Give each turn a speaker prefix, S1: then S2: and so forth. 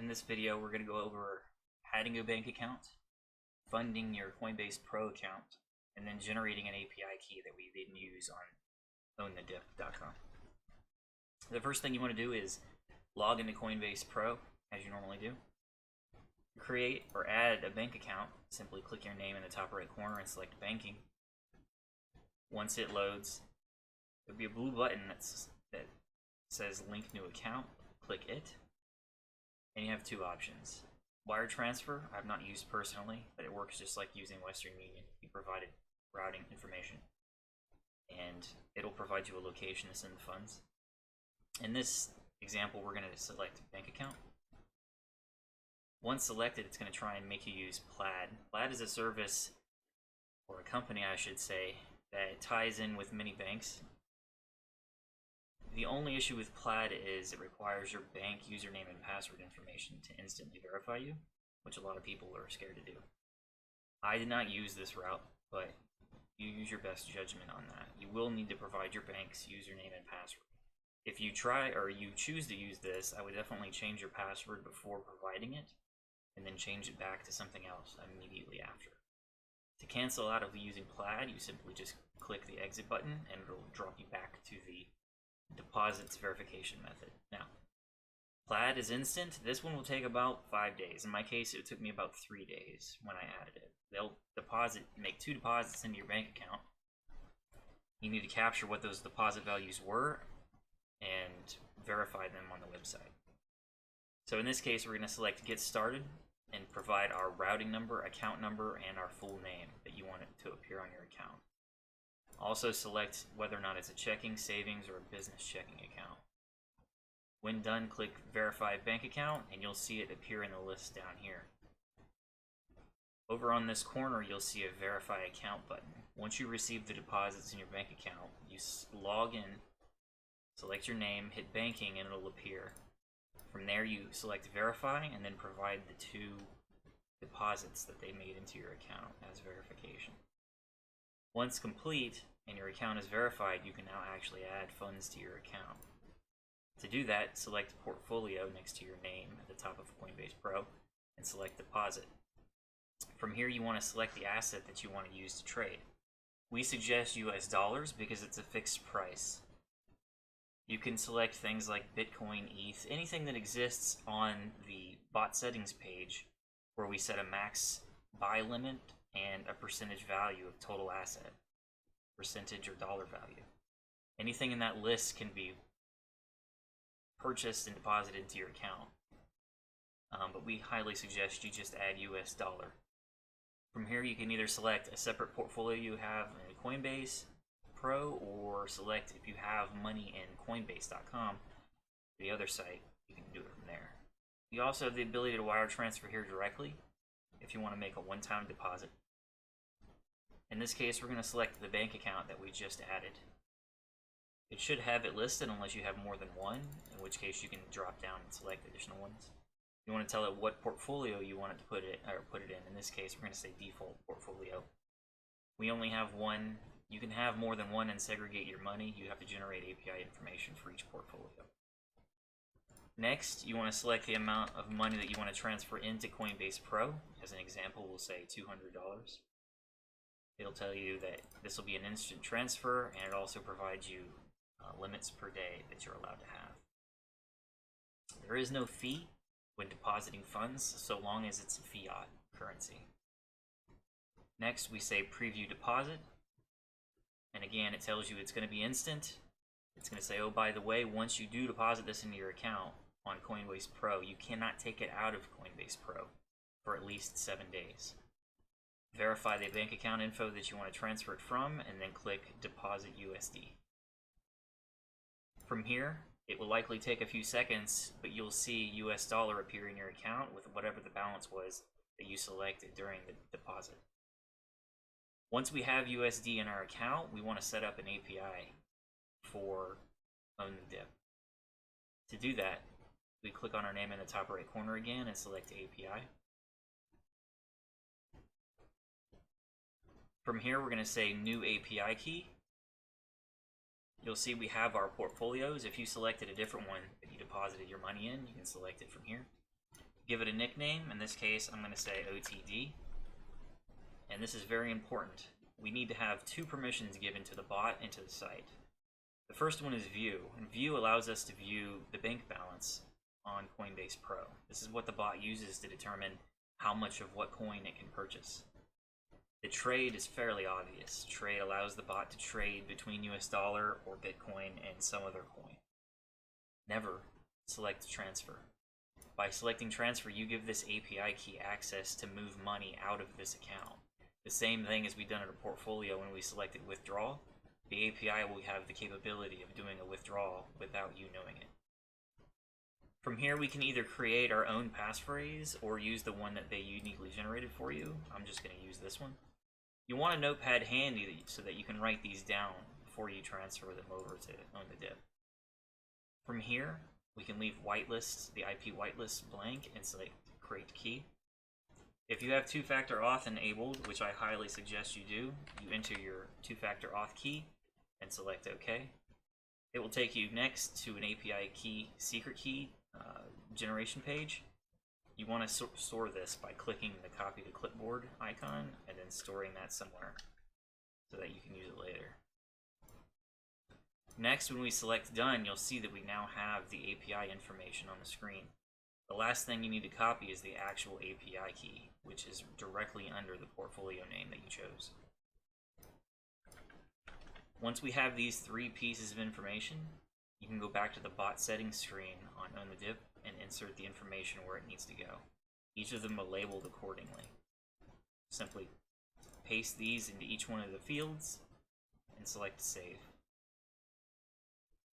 S1: In this video, we're going to go over adding a bank account, funding your Coinbase Pro account, and then generating an API key that we then use on ownthedip.com. The first thing you want to do is log into Coinbase Pro, as you normally do. Create or add a bank account. Simply click your name in the top right corner and select banking. Once it loads, there'll be a blue button that says link new account. Click it, and you have two options. Wire transfer, I've not used personally, but it works just like using Western Union. You provided routing information, and it'll provide you a location to send the funds. In this example, we're going to select bank account. Once selected, it's going to try and make you use Plaid. Plaid is a service, or a company I should say, that ties in with many banks. The only issue with Plaid is it requires your bank username and password information to instantly verify you, which a lot of people are scared to do. I did not use this route, but you use your best judgment on that. You will need to provide your bank's username and password. If you try or you choose to use this, I would definitely change your password before providing it, and then change it back to something else immediately after. To cancel out of using Plaid, you simply just click the exit button and it'll drop you back to the deposits verification method. Now, Plaid is instant. This one will take about 5 days. In my case, it took me about 3 days when I added it. They'll make 2 deposits into your bank account. You need to capture what those deposit values were and verify them on the website. So in this case, we're going to select Get Started and provide our routing number, account number, and our full name that you want it to appear on your account. Also select whether or not it's a checking, savings, or a business checking account. When done, click Verify Bank Account, and you'll see it appear in the list down here. Over on this corner, you'll see a Verify Account button. Once you receive the deposits in your bank account, you log in, select your name, hit Banking, and it'll appear. From there, you select Verify, and then provide the 2 deposits that they made into your account as verification. Once complete and your account is verified, you can now actually add funds to your account. To do that, select Portfolio next to your name at the top of Coinbase Pro and select Deposit. From here, you want to select the asset that you want to use to trade. We suggest US dollars because it's a fixed price. You can select things like Bitcoin, ETH, anything that exists on the bot settings page where we set a max buy limit and a percentage value of total asset, percentage or dollar value. Anything in that list can be purchased and deposited into your account, but we highly suggest you just add US dollar. From here, you can either select a separate portfolio you have in Coinbase Pro, or select if you have money in Coinbase.com, the other site, you can do it from there. You also have the ability to wire transfer here directly if you want to make a one-time deposit. In this case, we're going to select the bank account that we just added. It should have it listed unless you have more than one, in which case you can drop down and select additional ones. You want to tell it what portfolio you want it to put it in. In this case, we're going to say default portfolio. We only have one. You can have more than one and segregate your money. You have to generate API information for each portfolio. Next, you want to select the amount of money that you want to transfer into Coinbase Pro. As an example, we'll say $200. It'll tell you that this will be an instant transfer, and it also provides you limits per day that you're allowed to have. There is no fee when depositing funds, so long as it's fiat currency. Next, we say Preview Deposit. And again, it tells you it's going to be instant. It's going to say, oh, by the way, once you do deposit this into your account on Coinbase Pro, you cannot take it out of Coinbase Pro for at least 7 days. Verify the bank account info that you want to transfer it from, and then click Deposit USD. From here, it will likely take a few seconds, but you'll see US dollar appear in your account with whatever the balance was that you selected during the deposit. Once we have USD in our account, we want to set up an API for Own the Dip. To do that, we click on our name in the top right corner again and select API. From here, we're going to say New API Key. You'll see we have our portfolios. If you selected a different one that you deposited your money in, you can select it from here. Give it a nickname. In this case, I'm going to say OTD. And this is very important. We need to have two permissions given to the bot and to the site. The first one is view, and view allows us to view the bank balance on Coinbase Pro. This is what the bot uses to determine how much of what coin it can purchase. The trade is fairly obvious. Trade allows the bot to trade between US dollar or Bitcoin and some other coin. Never select transfer. By selecting transfer, you give this API key access to move money out of this account. The same thing as we've done in a portfolio when we selected withdrawal. The API will have the capability of doing a withdrawal without you knowing it. From here, we can either create our own passphrase or use the one that they uniquely generated for you. I'm just going to use this one. You want a notepad handy so that you can write these down before you transfer them over to own the dip. From here, we can leave whitelist, the IP whitelist blank, and select create key. If you have two-factor auth enabled, which I highly suggest you do, you enter your two-factor auth key and select OK. It will take you next to an API key, secret key generation page. You want to store this by clicking the copy to clipboard icon and then storing that somewhere so that you can use it later. Next, when we select done, you'll see that we now have the API information on the screen. The last thing you need to copy is the actual API key, which is directly under the portfolio name that you chose. Once we have these three pieces of information, you can go back to the bot settings screen on Own the Dip and insert the information where it needs to go. Each of them are labeled accordingly. Simply paste these into each one of the fields and select Save.